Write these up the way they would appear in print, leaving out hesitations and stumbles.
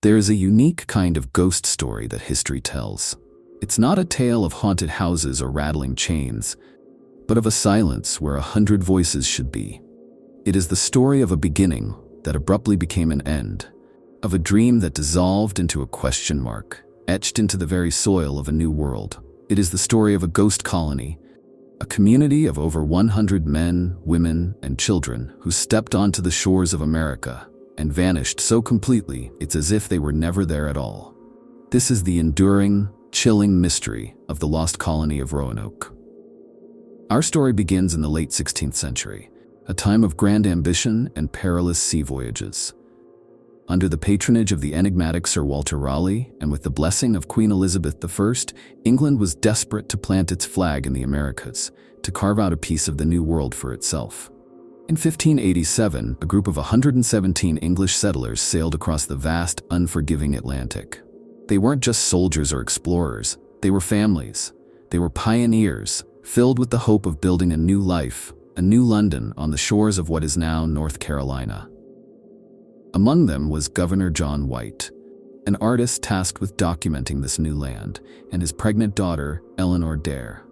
There is a unique kind of ghost story that history tells. It's not a tale of haunted houses or rattling chains, but of a silence where 100 voices should be. It is the story of a beginning that abruptly became an end, of a dream that dissolved into a question mark, etched into the very soil of a new world. It is the story of a ghost colony, a community of over 100 men, women, and children who stepped onto the shores of America and vanished so completely it's as if they were never there at all. This is the enduring, chilling mystery of the Lost Colony of Roanoke. Our story begins in the late 16th century, a time of grand ambition and perilous sea voyages. Under the patronage of the enigmatic Sir Walter Raleigh and with the blessing of Queen Elizabeth I, England was desperate to plant its flag in the Americas, to carve out a piece of the New World for itself. In 1587, a group of 117 English settlers sailed across the vast, unforgiving Atlantic. They weren't just soldiers or explorers, they were families. They were pioneers, filled with the hope of building a new life, a new London on the shores of what is now North Carolina. Among them was Governor John White, an artist tasked with documenting this new land, and his pregnant daughter, Eleanor Dare.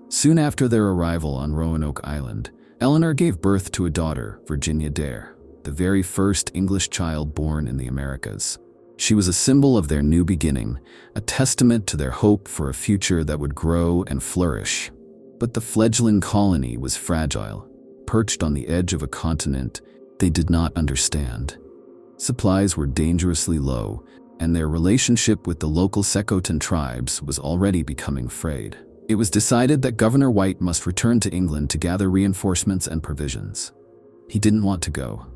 Soon after their arrival on Roanoke Island, Eleanor gave birth to a daughter, Virginia Dare, the very first English child born in the Americas. She was a symbol of their new beginning, a testament to their hope for a future that would grow and flourish. But the fledgling colony was fragile, perched on the edge of a continent they did not understand. Supplies were dangerously low, and their relationship with the local Secotan tribes was already becoming frayed. It was decided that Governor White must return to England to gather reinforcements and provisions. He didn't want to go.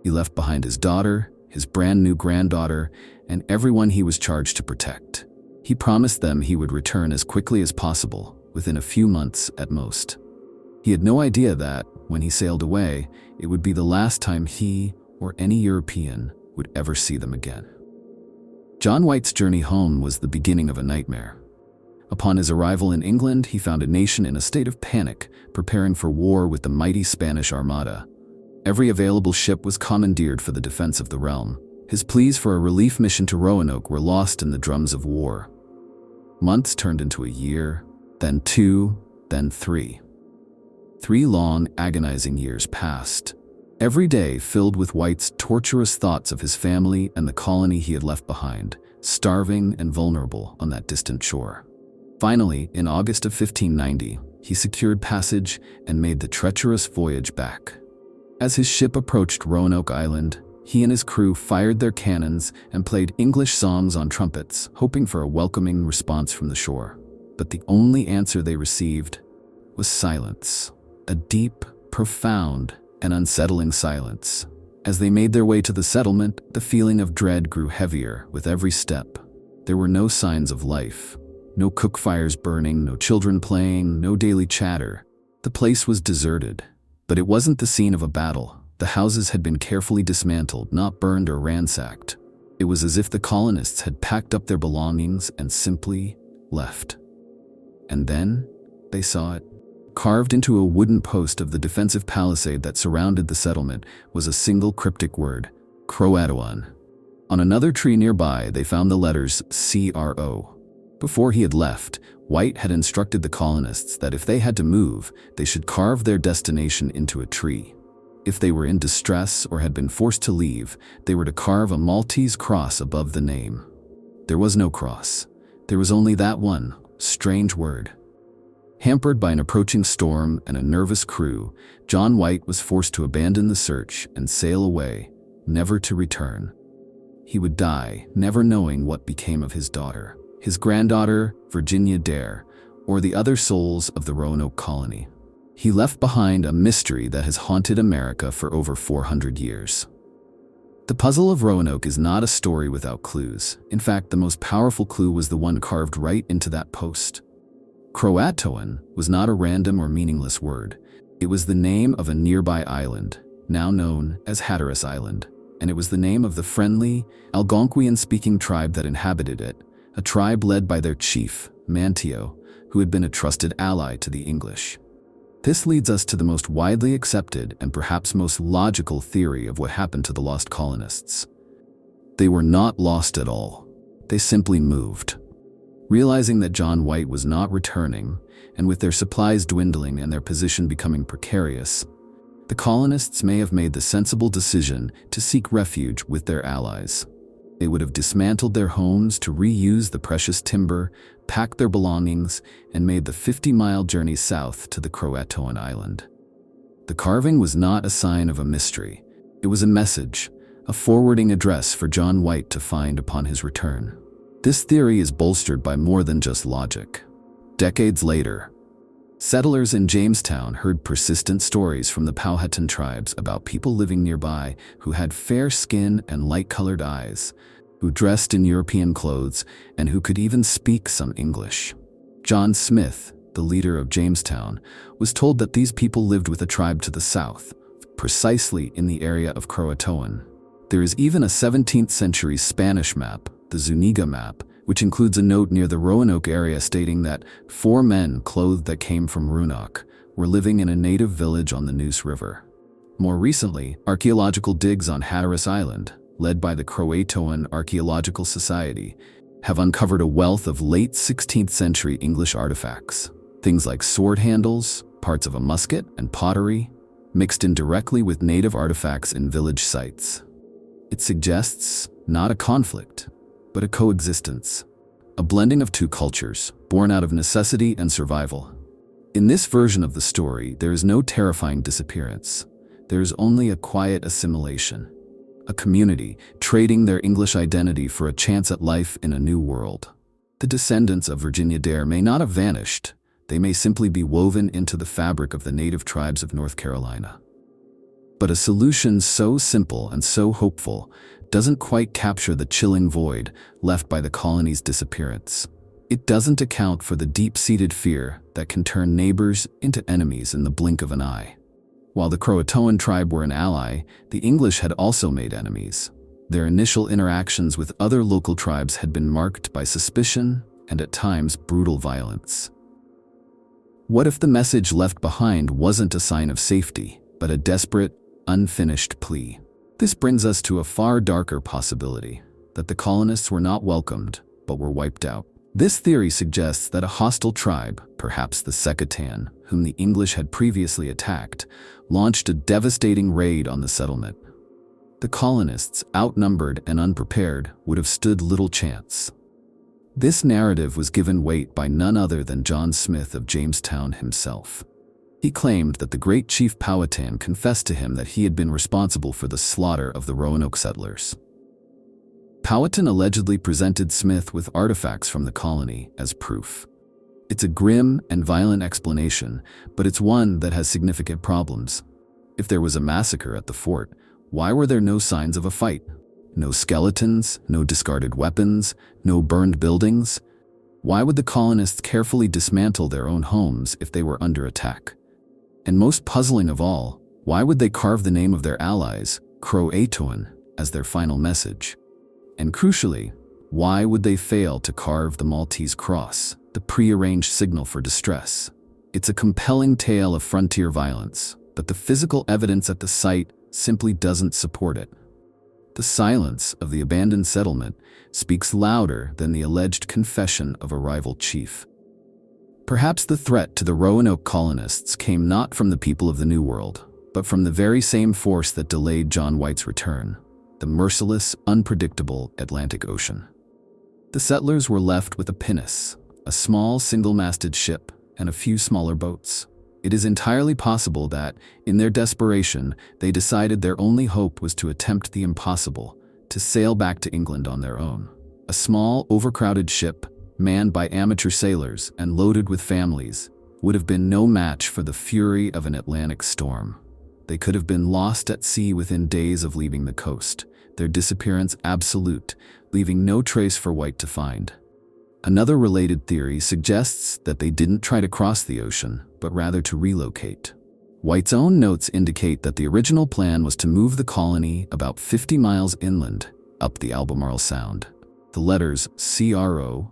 He left behind his daughter, his brand new granddaughter, and everyone he was charged to protect. He promised them he would return as quickly as possible, within a few months at most. He had no idea that, when he sailed away, it would be the last time he, or any European, would ever see them again. John White's journey home was the beginning of a nightmare. Upon his arrival in England, he found a nation in a state of panic, preparing for war with the mighty Spanish Armada. Every available ship was commandeered for the defense of the realm. His pleas for a relief mission to Roanoke were lost in the drums of war. Months turned into a year, then 2, then 3. 3 long, agonizing years passed, every day filled with White's torturous thoughts of his family and the colony he had left behind, starving and vulnerable on that distant shore. Finally, in August of 1590, he secured passage and made the treacherous voyage back. As his ship approached Roanoke Island, he and his crew fired their cannons and played English songs on trumpets, hoping for a welcoming response from the shore. But the only answer they received was silence, a deep, profound, and unsettling silence. As they made their way to the settlement, the feeling of dread grew heavier with every step. There were no signs of life. No cook fires burning, no children playing, no daily chatter. The place was deserted. But it wasn't the scene of a battle. The houses had been carefully dismantled, not burned or ransacked. It was as if the colonists had packed up their belongings and simply left. And then they saw it. Carved into a wooden post of the defensive palisade that surrounded the settlement was a single cryptic word, Croatoan. On another tree nearby, they found the letters CRO. Before he had left, White had instructed the colonists that if they had to move, they should carve their destination into a tree. If they were in distress or had been forced to leave, they were to carve a Maltese cross above the name. There was no cross. There was only that one strange word. Hampered by an approaching storm and a nervous crew, John White was forced to abandon the search and sail away, never to return. He would die, never knowing what became of his daughter, his granddaughter, Virginia Dare, or the other souls of the Roanoke Colony. He left behind a mystery that has haunted America for over 400 years. The puzzle of Roanoke is not a story without clues. In fact, the most powerful clue was the one carved right into that post. Croatoan was not a random or meaningless word. It was the name of a nearby island, now known as Hatteras Island, and it was the name of the friendly, Algonquian-speaking tribe that inhabited it, a tribe led by their chief, Manteo, who had been a trusted ally to the English. This leads us to the most widely accepted and perhaps most logical theory of what happened to the lost colonists. They were not lost at all. They simply moved. Realizing that John White was not returning, and with their supplies dwindling and their position becoming precarious, the colonists may have made the sensible decision to seek refuge with their allies. They would have dismantled their homes to reuse the precious timber, packed their belongings, and made the 50-mile journey south to the Croatoan island. The carving was not a sign of a mystery. It was a message, a forwarding address for John White to find upon his return. This theory is bolstered by more than just logic. Decades later, settlers in Jamestown heard persistent stories from the Powhatan tribes about people living nearby who had fair skin and light-colored eyes, who dressed in European clothes, and who could even speak some English. John Smith, the leader of Jamestown, was told that these people lived with a tribe to the south, precisely in the area of Croatoan. There is even a 17th century Spanish map, the Zuniga map, which includes a note near the Roanoke area stating that 4 men clothed that came from Roanoke were living in a native village on the Neuse River. More recently, archaeological digs on Hatteras Island, led by the Croatoan Archaeological Society, have uncovered a wealth of late 16th century English artifacts. Things like sword handles, parts of a musket, and pottery, mixed in directly with native artifacts in village sites. It suggests not a conflict, but a coexistence, a blending of two cultures, born out of necessity and survival. In this version of the story, there is no terrifying disappearance. There is only a quiet assimilation, a community trading their English identity for a chance at life in a new world. The descendants of Virginia Dare may not have vanished. They may simply be woven into the fabric of the native tribes of North Carolina. But a solution so simple and so hopeful doesn't quite capture the chilling void left by the colony's disappearance. It doesn't account for the deep-seated fear that can turn neighbors into enemies in the blink of an eye. While the Croatoan tribe were an ally, the English had also made enemies. Their initial interactions with other local tribes had been marked by suspicion and at times brutal violence. What if the message left behind wasn't a sign of safety, but a desperate, unfinished plea? This brings us to a far darker possibility, that the colonists were not welcomed, but were wiped out. This theory suggests that a hostile tribe, perhaps the Secatan, whom the English had previously attacked, launched a devastating raid on the settlement. The colonists, outnumbered and unprepared, would have stood little chance. This narrative was given weight by none other than John Smith of Jamestown himself. He claimed that the great Chief Powhatan confessed to him that he had been responsible for the slaughter of the Roanoke settlers. Powhatan allegedly presented Smith with artifacts from the colony as proof. It's a grim and violent explanation, but it's one that has significant problems. If there was a massacre at the fort, why were there no signs of a fight? No skeletons, no discarded weapons, no burned buildings? Why would the colonists carefully dismantle their own homes if they were under attack? And most puzzling of all, why would they carve the name of their allies, Croatoan, as their final message? And crucially, why would they fail to carve the Maltese cross, the prearranged signal for distress? It's a compelling tale of frontier violence, but the physical evidence at the site simply doesn't support it. The silence of the abandoned settlement speaks louder than the alleged confession of a rival chief. Perhaps the threat to the Roanoke colonists came not from the people of the New World, but from the very same force that delayed John White's return, the merciless, unpredictable Atlantic Ocean. The settlers were left with a pinnace, a small single-masted ship, and a few smaller boats. It is entirely possible that, in their desperation, they decided their only hope was to attempt the impossible, to sail back to England on their own. A small, overcrowded ship, manned by amateur sailors and loaded with families, would have been no match for the fury of an Atlantic storm. They could have been lost at sea within days of leaving the coast, their disappearance absolute, leaving no trace for White to find. Another related theory suggests that they didn't try to cross the ocean, but rather to relocate. White's own notes indicate that the original plan was to move the colony about 50 miles inland, up the Albemarle Sound. The letters CRO,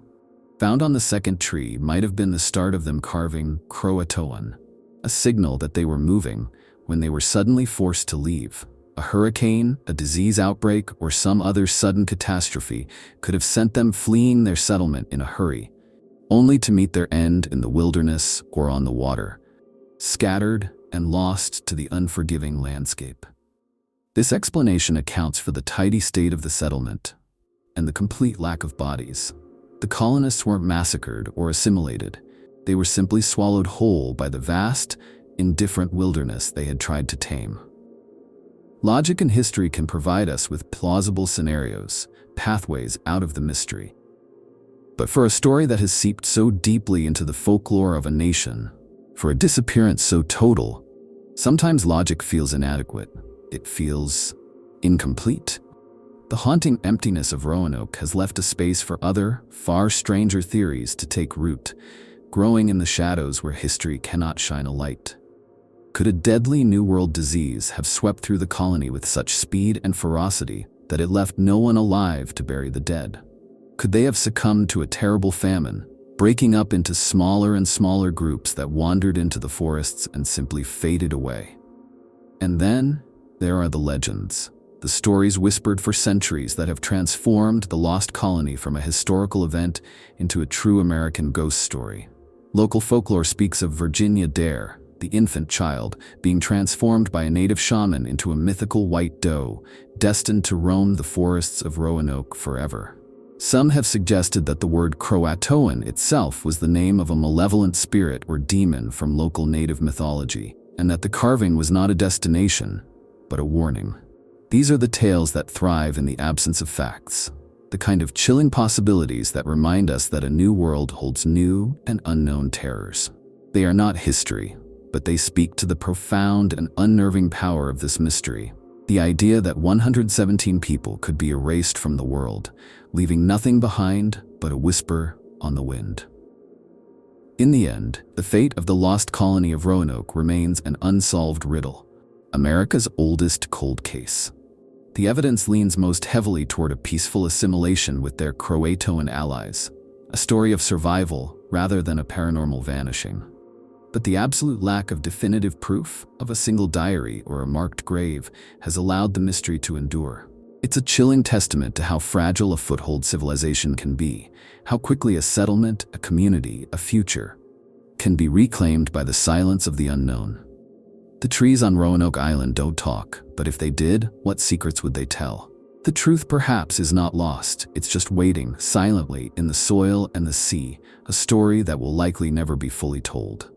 found on the second tree, might have been the start of them carving Croatoan, a signal that they were moving when they were suddenly forced to leave. A hurricane, a disease outbreak, or some other sudden catastrophe could have sent them fleeing their settlement in a hurry, only to meet their end in the wilderness or on the water, scattered and lost to the unforgiving landscape. This explanation accounts for the tidy state of the settlement and the complete lack of bodies. The colonists weren't massacred or assimilated. They were simply swallowed whole by the vast, indifferent wilderness they had tried to tame. Logic and history can provide us with plausible scenarios, pathways out of the mystery. But for a story that has seeped so deeply into the folklore of a nation, for a disappearance so total, sometimes logic feels inadequate. It feels incomplete. The haunting emptiness of Roanoke has left a space for other, far stranger theories to take root, growing in the shadows where history cannot shine a light. Could a deadly New World disease have swept through the colony with such speed and ferocity that it left no one alive to bury the dead? Could they have succumbed to a terrible famine, breaking up into smaller and smaller groups that wandered into the forests and simply faded away? And then there are the legends, the stories whispered for centuries that have transformed the Lost Colony from a historical event into a true American ghost story. Local folklore speaks of Virginia Dare, the infant child, being transformed by a native shaman into a mythical white doe, destined to roam the forests of Roanoke forever. Some have suggested that the word Croatoan itself was the name of a malevolent spirit or demon from local native mythology, and that the carving was not a destination, but a warning. These are the tales that thrive in the absence of facts, the kind of chilling possibilities that remind us that a new world holds new and unknown terrors. They are not history, but they speak to the profound and unnerving power of this mystery. The idea that 117 people could be erased from the world, leaving nothing behind but a whisper on the wind. In the end, the fate of the Lost Colony of Roanoke remains an unsolved riddle, America's oldest cold case. The evidence leans most heavily toward a peaceful assimilation with their Croatoan allies, a story of survival rather than a paranormal vanishing. But the absolute lack of definitive proof of a single diary or a marked grave has allowed the mystery to endure. It's a chilling testament to how fragile a foothold civilization can be, how quickly a settlement, a community, a future can be reclaimed by the silence of the unknown. The trees on Roanoke Island don't talk, but if they did, what secrets would they tell? The truth perhaps is not lost, it's just waiting silently in the soil and the sea, a story that will likely never be fully told.